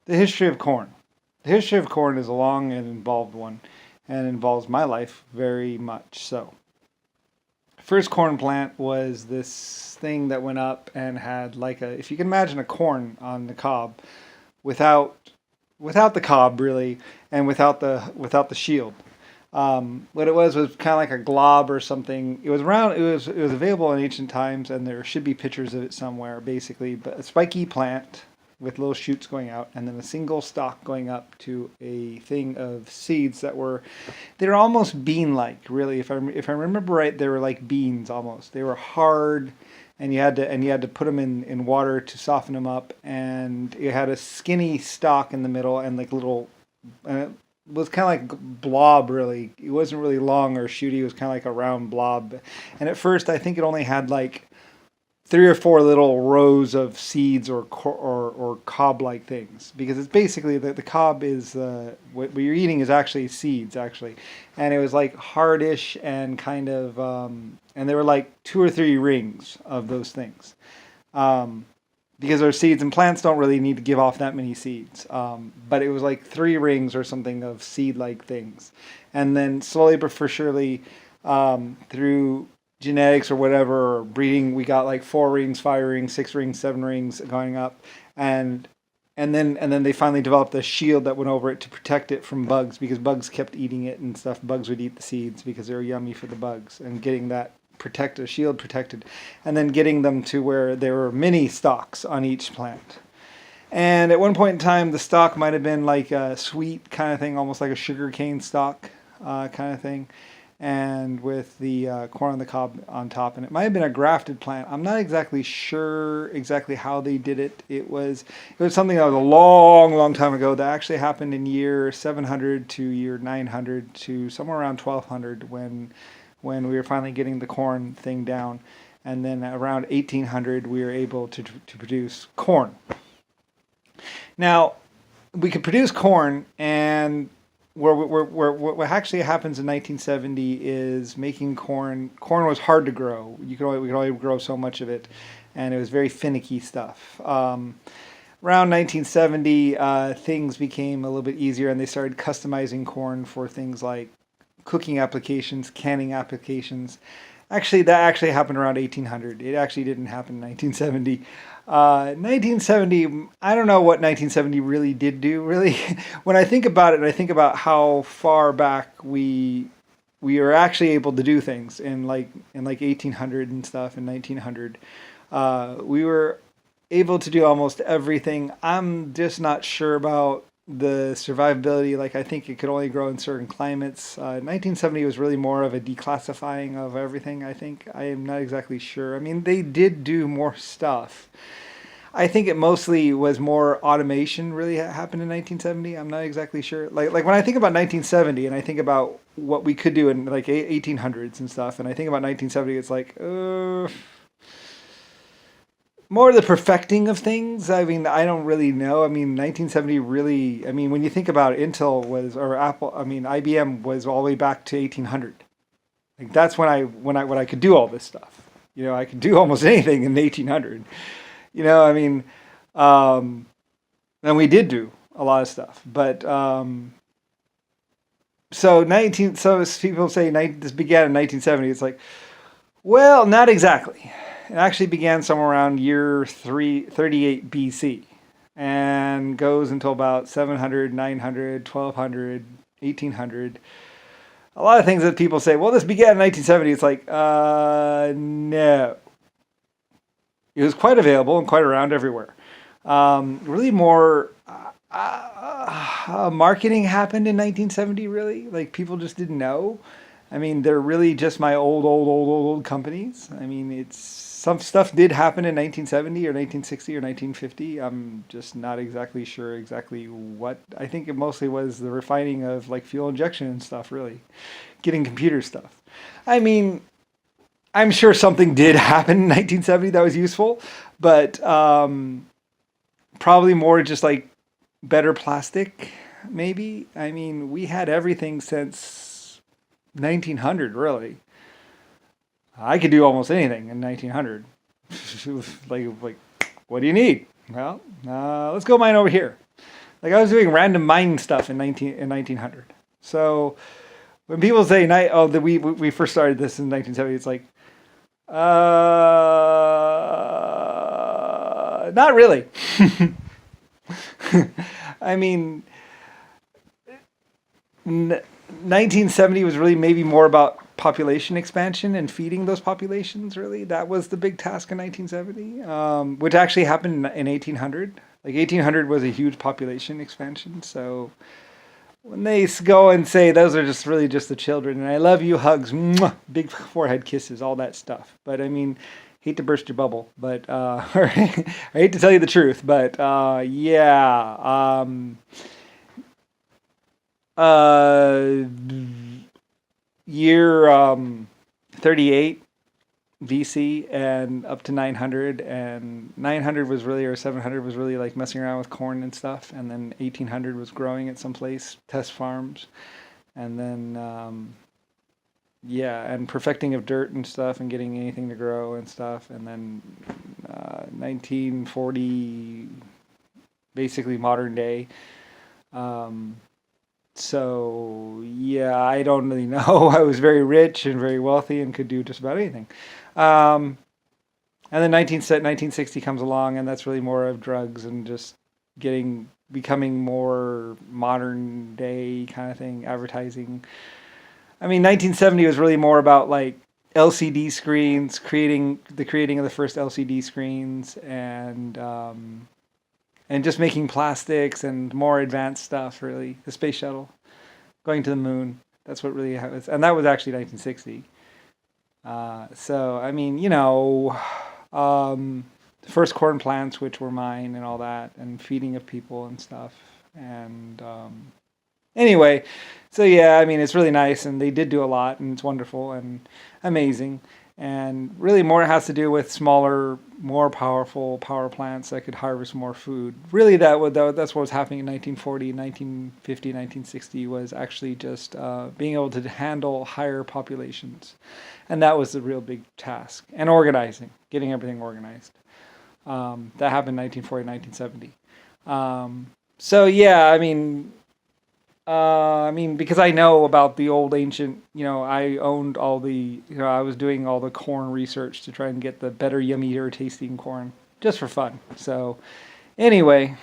The history of corn. The history of corn is a long and involved one, and involves my life very much so. First corn plant was this thing that went up and had like a, if you can imagine a corn on the cob, without the cob really, and without the shield. What it was kind of like a glob or something. It was around. It was available in ancient times, and there should be pictures of it somewhere. Basically, but a spiky plant with little shoots going out, and then a single stalk going up to a thing of seeds that were, they were almost bean-like. Really, if I remember right, they were like beans almost. They were hard, and you had to put them in water to soften them up, and it had a skinny stalk in the middle and like little. Uh, was kind of like blob really. It wasn't really long or shooty. It was kind of like a round blob. And at first, I think it only had like three or four little rows of seeds or cob-like things, because it's basically the cob is what you're eating is actually seeds actually, and it was like hardish and kind of and there were like two or three rings of those things. Um, because our seeds and plants don't really need to give off that many seeds. But it was like three rings or something of seed-like things, and then slowly but for surely, through genetics or whatever or breeding, we got like four rings, five rings, six rings, seven rings going up, and and then they finally developed a shield that went over it to protect it from bugs, because bugs kept eating it and stuff. Bugs would eat the seeds because they were yummy for the bugs, and getting that protected shield protected, and then getting them to where there were mini stalks on each plant. And at one point in time, the stalk might have been like a sweet kind of thing, almost like a sugar cane stalk kind of thing, and with the corn on the cob on top. And it might have been a grafted plant. I'm not exactly sure exactly how they did it. It was something that was a long, long time ago that actually happened in year 700 to year 900 to somewhere around 1200, when we were finally getting the corn thing down. And then around 1800, we were able to produce corn. Now, we could produce corn, and what actually happens in 1970 is making corn. Corn was hard to grow. We could only grow so much of it, and it was very finicky stuff. Around 1970, things became a little bit easier, and they started customizing corn for things like cooking applications, canning applications. Actually, that actually happened around 1800. It actually didn't happen in 1970. 1970, I don't know what 1970 really did do, really. When I think about it, I think about how far back we are actually able to do things in like 1800 and stuff, in 1900. We were able to do almost everything. I'm just not sure about the survivability. Like, I think it could only grow in certain climates. 1970 was really more of a declassifying of everything, I think. I am not exactly sure. I mean, they did do more stuff. I think it mostly was more automation really happened in 1970. I'm not exactly sure. Like when I think about 1970 and I think about what we could do in like 1800s and stuff, and I think about 1970, it's like, more the perfecting of things. I mean, I don't really know. I mean, 1970 really. I mean, when you think about it, Intel was, or Apple. I mean, IBM was all the way back to 1800. Like, that's when I could do all this stuff. I could do almost anything in 1800. I mean, um, and we did do a lot of stuff. But so as people say this began in 1970. It's like, well, not exactly. It actually began somewhere around year 338 BC, and goes until about 700, 900, 1200, 1800. A lot of things that people say, well, this began in 1970. It's like, no. It was quite available and quite around everywhere. Really more marketing happened in 1970, really. Like, people just didn't know. I mean, they're really just my old companies. I mean, some stuff did happen in 1970 or 1960 or 1950. I'm just not exactly sure exactly what. I think it mostly was the refining of like fuel injection and stuff, really. Getting computer stuff. I mean, I'm sure something did happen in 1970 that was useful, but probably more just like better plastic, maybe. I mean, we had everything since 1900, really. I could do almost anything in 1900. like, what do you need? Well, let's go mine over here. Like I was doing random mining stuff in 1900. So when people say that we first started this in 1970, it's like not really. I mean, 1970 was really maybe more about population expansion and feeding those populations. Really, that was the big task in 1970, which actually happened in 1800. Like 1800 was a huge population expansion. So when they go and say those are just really just the children, and I love you, hugs, mwah, big forehead kisses, all that stuff. But I mean, hate to burst your bubble, but I hate to tell you the truth, but yeah. Year 38 BC and up to 900, and 900 was really, or 700 was really like messing around with corn and stuff, and then 1800 was growing at some place, test farms, and then yeah, and perfecting of dirt and stuff and getting anything to grow and stuff, and then 1940 basically modern day. So yeah, I don't really know. I was very rich and very wealthy and could do just about anything. And then 1960 comes along, and that's really more of drugs and just becoming more modern day kind of thing, advertising. I mean, 1970 was really more about like LCD screens, creating of the first LCD screens, and just making plastics and more advanced stuff. Really, the space shuttle, going to the moon. That's what really was, and that was actually 1960. So I mean, the first corn plants, which were mine, and all that, and feeding of people and stuff, and anyway, so yeah, I mean, it's really nice, and they did do a lot, and it's wonderful and amazing, and really more has to do with smaller, more powerful power plants that could harvest more food. Really, that's what was happening in 1940, 1950, 1960 was actually just being able to handle higher populations, and that was the real big task. And organizing, getting everything organized. That happened in 1940, 1970. So yeah, I mean, because I know about the old ancient, I owned all the, I was doing all the corn research to try and get the better, yummier tasting corn just for fun. So anyway,